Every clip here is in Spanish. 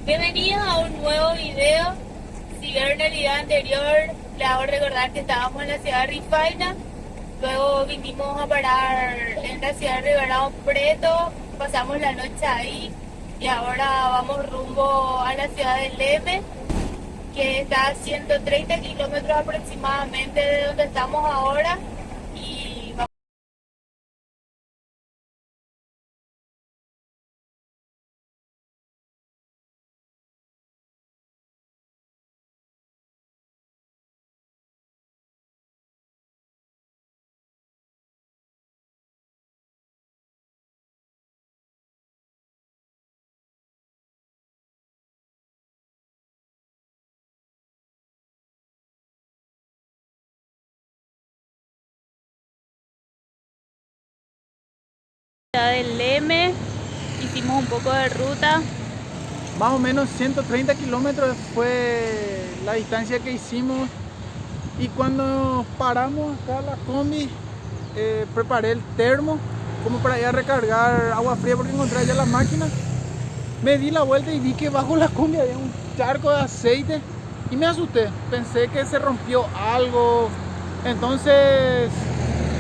Bienvenidos a un nuevo video. Si vieron el video anterior, les hago recordar que estábamos en la ciudad de Rifaina. Luego vinimos a parar en la ciudad de Ribeirão Preto. Pasamos la noche ahí y ahora vamos rumbo a la ciudad de Leme, que está a 130 kilómetros aproximadamente de donde estamos ahora. Y vamos a la ciudad de Leme, hicimos un poco de ruta. Más o menos 130 kilómetros fue la distancia que hicimos, y cuando paramos acá la combi, preparé el termo como para ir a recargar agua fría porque encontré allá la máquina. Me di la vuelta y vi que bajo la combi había un charco de aceite y me asusté, pensé que se rompió algo. Entonces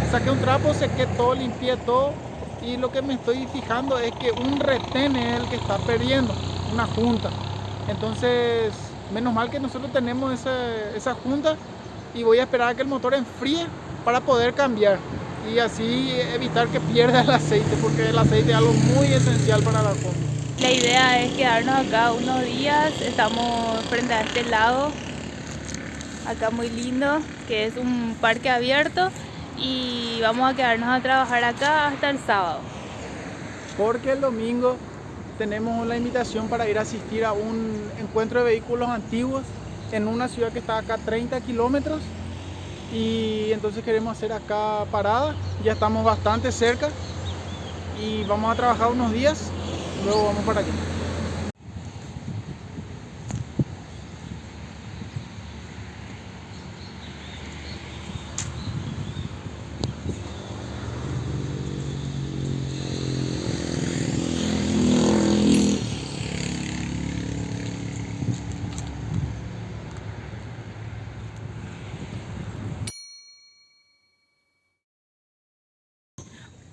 saqué un trapo, sequé todo, limpié todo, y lo que me estoy fijando es que un retén es el que está perdiendo, una junta. Entonces, menos mal que nosotros tenemos esa junta, y voy a esperar a que el motor enfríe para poder cambiar y así evitar que pierda el aceite, porque el aceite es algo muy esencial para la combi. La idea es quedarnos acá unos días. Estamos frente a este lago, acá muy lindo, que es un parque abierto, y vamos a quedarnos a trabajar acá hasta el sábado. Porque el domingo tenemos la invitación para ir a asistir a un encuentro de vehículos antiguos en una ciudad que está acá a 30 kilómetros, y entonces queremos hacer acá parada. Ya estamos bastante cerca y vamos a trabajar unos días, luego vamos para allá.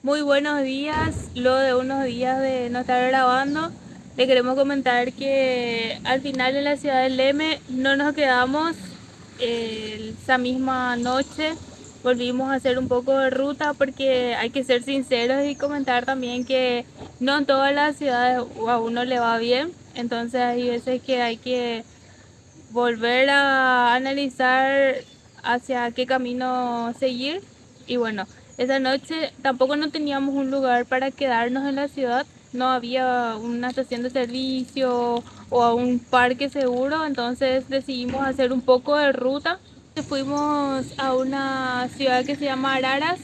Muy buenos días. Luego de unos días de no estar grabando, le queremos comentar que al final en la ciudad de Leme no nos quedamos. Esa misma noche volvimos a hacer un poco de ruta, porque hay que ser sinceros y comentar también que no en todas las ciudades a uno le va bien. Entonces hay veces que hay que volver a analizar hacia qué camino seguir. Y bueno, esa noche tampoco no teníamos un lugar para quedarnos en la ciudad, no había una estación de servicio o a un parque seguro, entonces decidimos hacer un poco de ruta. Fuimos a una ciudad que se llama Araras.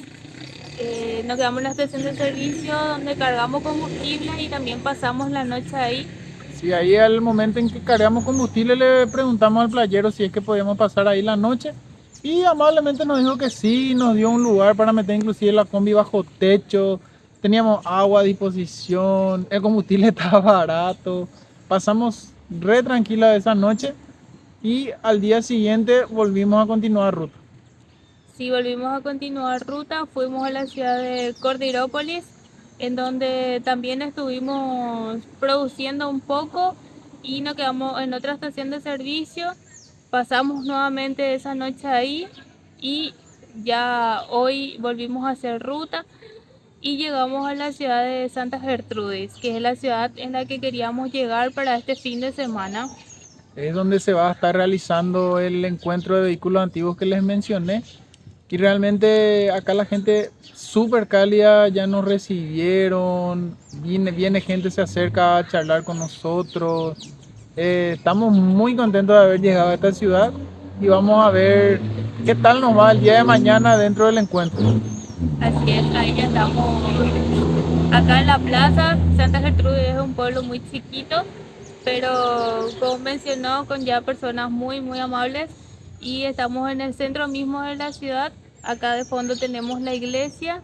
Nos quedamos en la estación de servicio donde cargamos combustible y también pasamos la noche ahí. Sí, ahí al momento en que cargamos combustible le preguntamos al playero si es que podíamos pasar ahí la noche, y amablemente nos dijo que sí, nos dio un lugar para meter inclusive la combi bajo techo, teníamos agua a disposición, el combustible estaba barato, pasamos re tranquila esa noche, y al día siguiente volvimos a continuar ruta. Sí, volvimos a continuar ruta, fuimos a la ciudad de Cordirópolis, en donde también estuvimos produciendo un poco y nos quedamos en otra estación de servicio. Pasamos nuevamente esa noche ahí y ya hoy volvimos a hacer ruta y llegamos a la ciudad de Santa Gertrudis, que es la ciudad en la que queríamos llegar para este fin de semana. Es donde se va a estar realizando el encuentro de vehículos antiguos que les mencioné. Y realmente acá la gente súper cálida, ya nos recibieron, viene gente, se acerca a charlar con nosotros. Estamos muy contentos de haber llegado a esta ciudad, y vamos a ver qué tal nos va el día de mañana dentro del encuentro. Así es, ahí ya estamos acá en la plaza. Santa Gertrudis es un pueblo muy chiquito, pero como mencionó, con ya personas muy amables, y estamos en el centro mismo de la ciudad. Acá de fondo tenemos la iglesia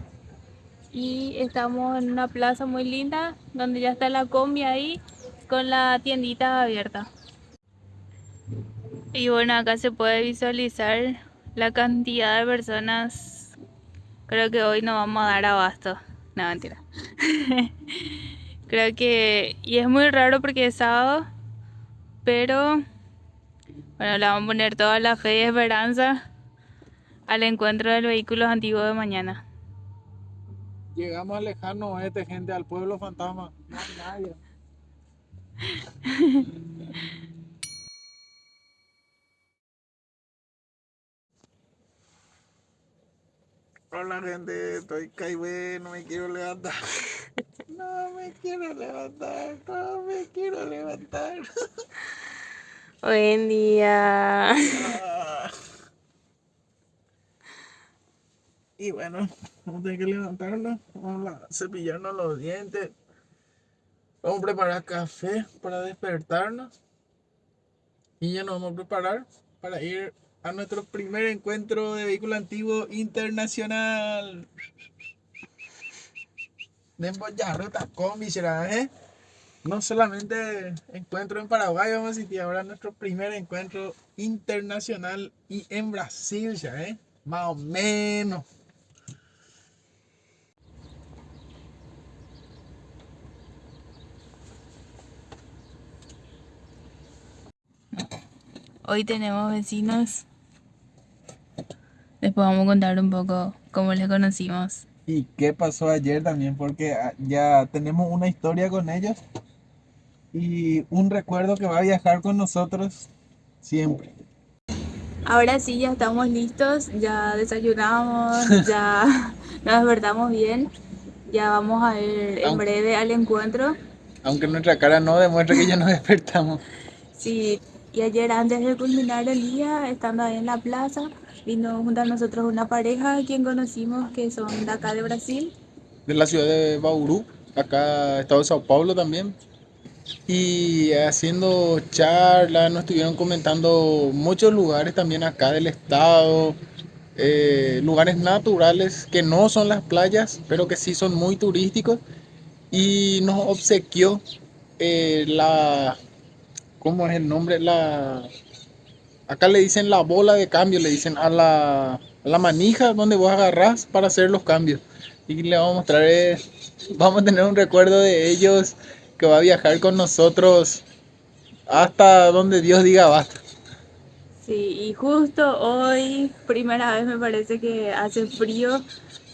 y estamos en una plaza muy linda donde ya está la combi ahí, con la tiendita abierta. Y bueno, acá se puede visualizar la cantidad de personas. Creo que hoy no vamos a dar abasto. No, mentira. Creo que... Y es muy raro porque es sábado, pero bueno, le vamos a poner toda la fe y esperanza al encuentro del vehículo antiguo de mañana. Llegamos al lejano oeste, gente, al pueblo fantasma. No hay nadie. Hola, gente, estoy caído, no me quiero levantar. No me quiero levantar, no me quiero levantar. Buen día. Ah. Y bueno, vamos a tener que levantarnos, vamos a cepillarnos los dientes, vamos a preparar café para despertarnos y ya nos vamos a preparar para ir a nuestro primer encuentro de vehículo antiguo internacional. Desbollarrota combi será, No solamente encuentro en Paraguay, vamos a asistir ahora a nuestro primer encuentro internacional y en Brasil ya, más o menos. Hoy tenemos vecinos. Después vamos a contar un poco cómo les conocimos. ¿Y qué pasó ayer también? Porque ya tenemos una historia con ellos y un recuerdo que va a viajar con nosotros siempre. Ahora sí, ya estamos listos, ya desayunamos, ya nos despertamos bien, ya vamos a ir en Aunque, breve al encuentro. aunque nuestra cara no demuestra que ya nos despertamos. Sí, y ayer antes de culminar el día, estando ahí en la plaza, vino junto a nosotros una pareja a quien conocimos que son de acá de Brasil. De la ciudad de Bauru, acá estado de Sao Paulo también. Y haciendo charlas, nos estuvieron comentando muchos lugares también acá del estado, lugares naturales que no son las playas, pero que sí son muy turísticos. Y nos obsequió la, ¿cómo es el nombre? Acá le dicen la bola de cambio, le dicen a la manija donde vos agarrás para hacer los cambios. Y le vamos a mostrar, vamos a tener un recuerdo de ellos que va a viajar con nosotros hasta donde Dios diga basta. Sí, y justo hoy, primera vez me parece que hace frío,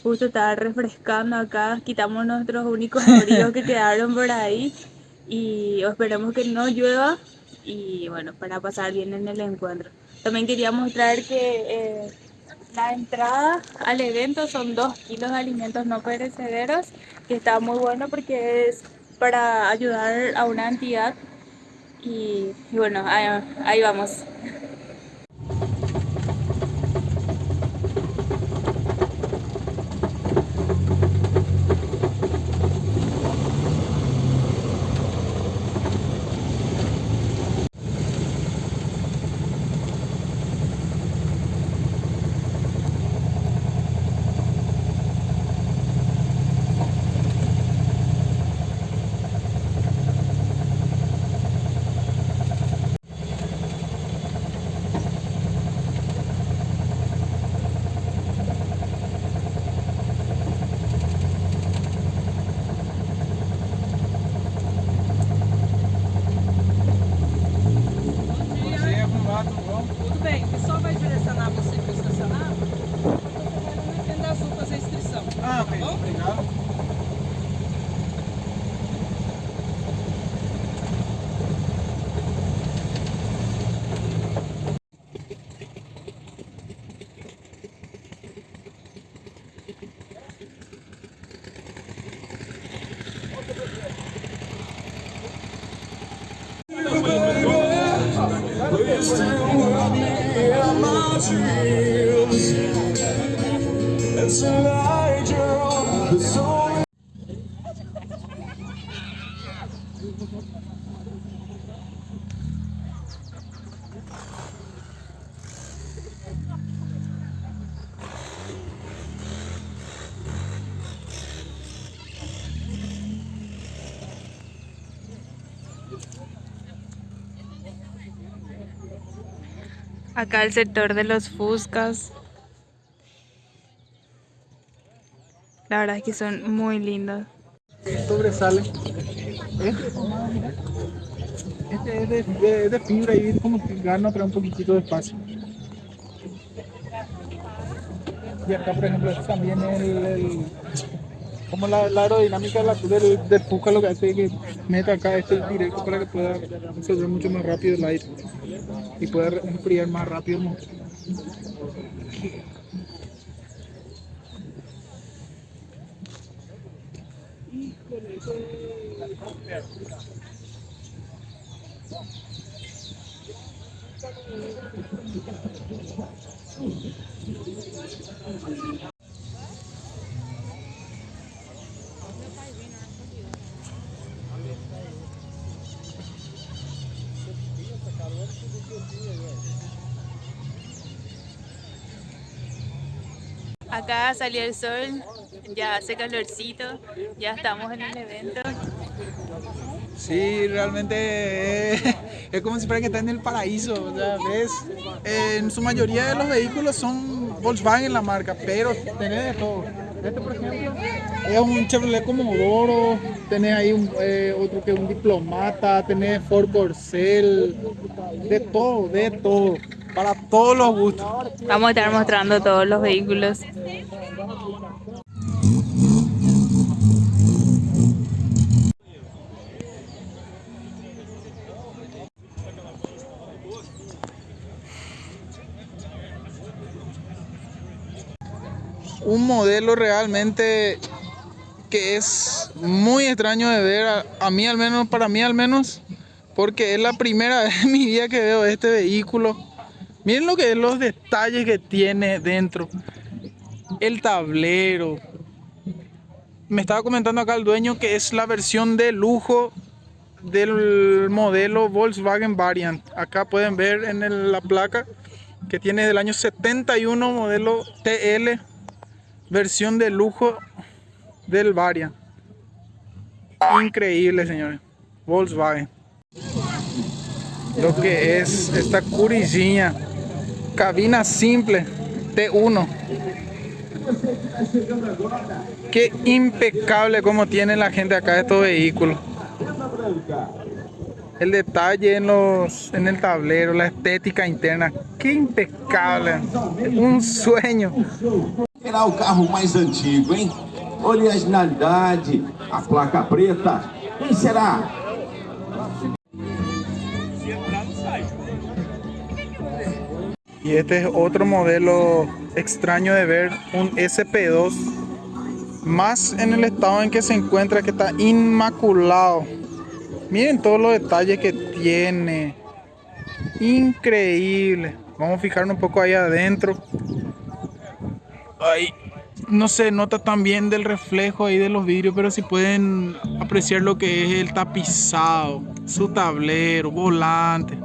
justo estaba refrescando acá, quitamos nuestros únicos abrigos que quedaron por ahí y esperemos que no llueva y bueno, para pasar bien en el encuentro. También quería mostrar que la entrada al evento son 2 kilos de alimentos no perecederos, que está muy bueno porque es para ayudar a una entidad y bueno, ahí vamos. Tudo bem, o pessoal vai direcionar você para estacionar. Você vai lá na tenda azul fazer a inscrição. Ah, Tá bom? obrigado. Acá el sector de los Fuscas. La verdad es que son muy lindos. Sobresale. Este es de fibra y como que gana pero un poquitito de espacio. Y acá, por ejemplo, este también como la aerodinámica del Fuca lo que hace es que meta acá este directo para que pueda absorber mucho más rápido el aire y pueda enfriar más rápido el motor. Acá salió el sol, ya hace calorcito, ya estamos en el evento. Sí, realmente es como si fuera que está en el paraíso, o sea, ves, en su mayoría de los vehículos son Volkswagen la marca, pero tenés de todo. Este, por ejemplo, es un Chevrolet Comodoro, tenés ahí otro que es un Diplomata, tenés Ford Corcel, de todo, para todos los gustos. Vamos a estar mostrando todos los vehículos. Un modelo realmente que es muy extraño de ver, a mí al menos, para mí al menos, porque es la primera vez en mi vida que veo este vehículo. Miren lo que es los detalles que tiene dentro, el tablero. Me estaba comentando acá el dueño que es la versión de lujo del modelo Volkswagen Variant. Acá pueden ver en la placa que tiene del año 71, modelo TL, versión de lujo del Variant. Increíble, señores. Volkswagen. Lo que es esta curicinha. Cabina simple T1. Qué impecable como tiene la gente acá de estos vehículos. El detalle en el tablero, la estética interna. Qué impecable. Un sueño. Será o carro mais antigo, hein? Originalidade, a placa preta. Quem será? Y este es otro modelo extraño de ver, un SP2, más en el estado en que se encuentra, que está inmaculado. Miren todos los detalles que tiene, increíble. Vamos a fijarnos un poco ahí adentro. Ahí no se nota tan bien del reflejo ahí de los vidrios, pero si pueden apreciar lo que es el tapizado, su tablero, volante.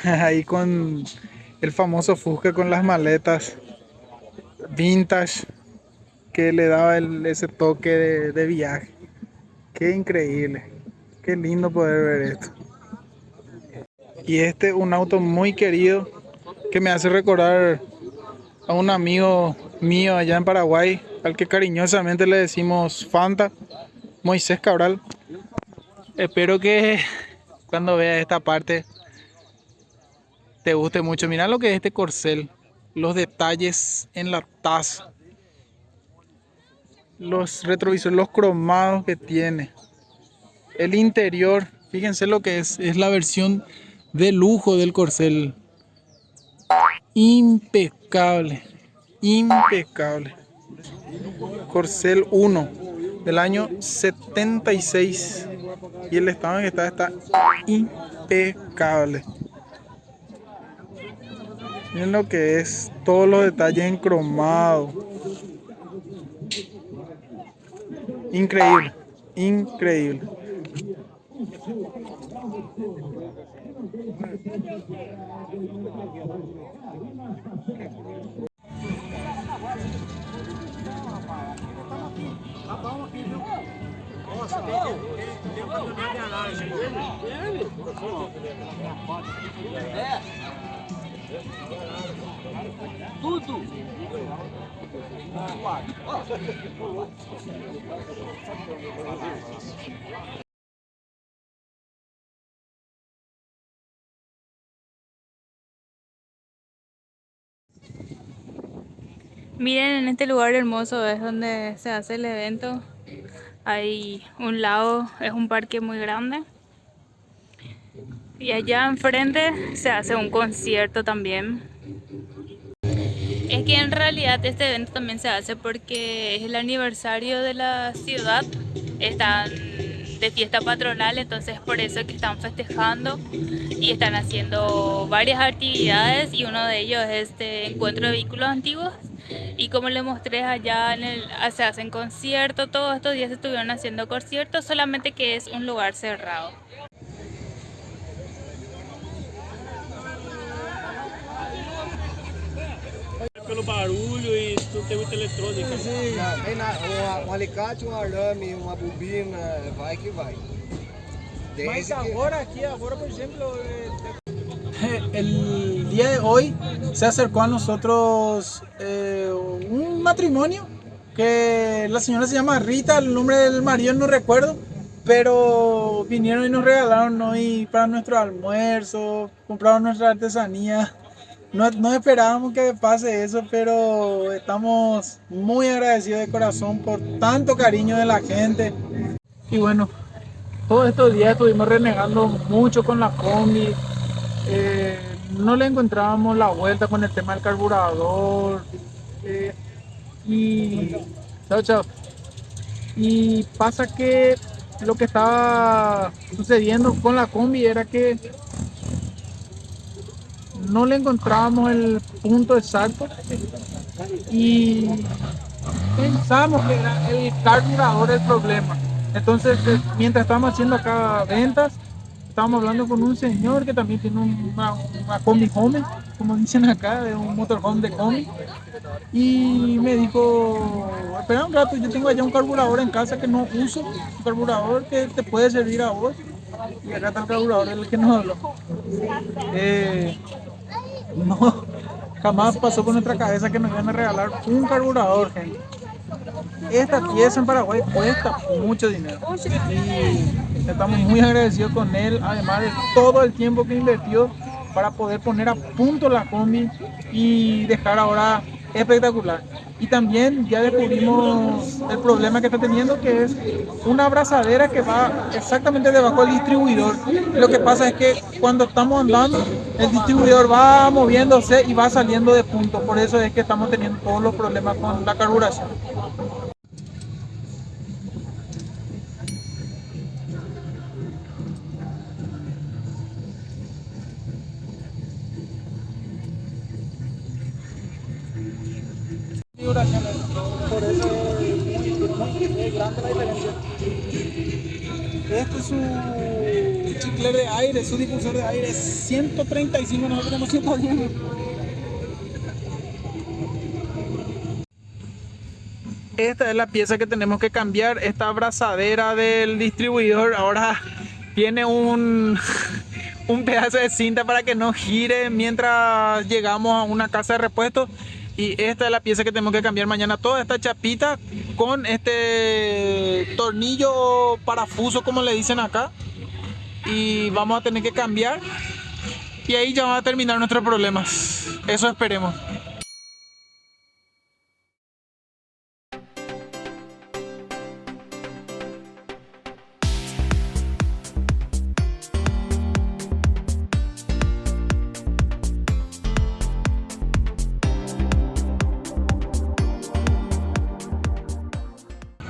Ahí con el famoso Fusca con las maletas vintage que le daba ese toque de viaje. Qué increíble, qué lindo poder ver esto. Y este un auto muy querido que me hace recordar a un amigo mío allá en Paraguay, al que cariñosamente le decimos Fanta, Moisés Cabral. Espero que cuando veas esta parte te guste mucho. Mira lo que es este corcel, los detalles en la taza, los retrovisores, los cromados que tiene, el interior. Fíjense lo que es la versión de lujo del corcel. Impecable, impecable. Corcel 1 del año 76 y el estado en que está impecable. Miren lo que es, todos los detalles en cromado. Increíble, increíble. Miren, en este lugar hermoso es donde se hace el evento. Hay un lago, es un parque muy grande. Y allá enfrente se hace un concierto también. Es que en realidad este evento también se hace porque es el aniversario de la ciudad. Están de fiesta patronal, entonces por eso es que están festejando y están haciendo varias actividades y uno de ellos es este encuentro de vehículos antiguos. Y como les mostré allá se hacen conciertos, todos estos días se estuvieron haciendo conciertos, solamente que es un lugar cerrado. Pelo barulho e não tem muita eletrônica. Sim, tem um alicate, um arame, uma bobina, vai que vai. Mas ahora aquí, ahora por ejemplo, el día de hoy se acercó a nosotros un matrimonio que la señora se llama Rita, el nombre del marido no recuerdo, pero vinieron y nos regalaron hoy para nuestro almuerzo, compraron nuestra artesanía. No esperábamos que pase eso, pero estamos muy agradecidos de corazón por tanto cariño de la gente. Y bueno, todos estos días estuvimos renegando mucho con la combi. No le encontrábamos la vuelta con el tema del carburador. Chao. Y pasa que lo que estaba sucediendo con la combi era que no le encontrábamos el punto exacto y pensamos que era el carburador el problema. Entonces, mientras estábamos haciendo acá ventas, estábamos hablando con un señor que también tiene una combi home, como dicen acá, de un motorhome de combi, y me dijo, espera un rato, yo tengo allá un carburador en casa que no uso, un carburador que te puede servir a vos, y acá está el carburador del que nos habló. No, jamás pasó por nuestra cabeza que nos iban a regalar un carburador, gente. Esta pieza en Paraguay cuesta mucho dinero y estamos muy agradecidos con él, además de todo el tiempo que invirtió para poder poner a punto la combi y dejar ahora espectacular. Y también ya descubrimos el problema que está teniendo, que es una abrazadera que va exactamente debajo del distribuidor. Lo que pasa es que cuando estamos andando, el distribuidor va moviéndose y va saliendo de punto. Por eso es que estamos teniendo todos los problemas con la carburación. Por eso es grande la diferencia. Este es su chicle de aire, su difusor de aire, 135, nosotros tenemos 110. Esta es la pieza que tenemos que cambiar. Esta abrazadera del distribuidor ahora tiene un pedazo de cinta para que no gire mientras llegamos a una casa de repuestos. Y esta es la pieza que tenemos que cambiar mañana. Toda esta chapita con este tornillo o parafuso, como le dicen acá. Y vamos a tener que cambiar. Y ahí ya van a terminar nuestros problemas. Eso esperemos.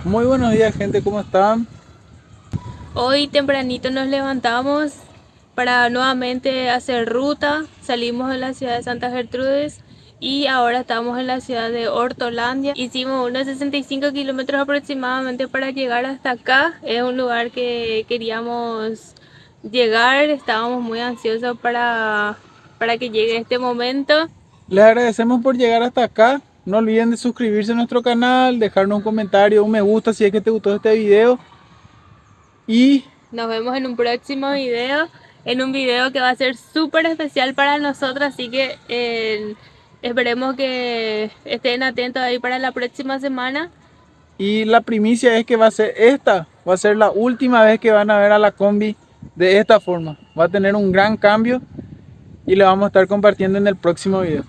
Muy buenos días, gente, ¿cómo están? Hoy tempranito nos levantamos para nuevamente hacer ruta. Salimos de la ciudad de Santa Gertrudis y ahora estamos en la ciudad de Hortolandia. Hicimos unos 65 kilómetros aproximadamente para llegar hasta acá. Es un lugar que queríamos llegar, estábamos muy ansiosos para que llegue este momento. Les agradecemos por llegar hasta acá. No olviden de suscribirse a nuestro canal, dejarnos un comentario, un me gusta si es que te gustó este video. Y nos vemos en un próximo video, en un video que va a ser súper especial para nosotros, así que Esperemos que estén atentos ahí para la próxima semana. Y la primicia es que va a ser la última vez que van a ver a la combi de esta forma. Va a tener un gran cambio y lo vamos a estar compartiendo en el próximo video.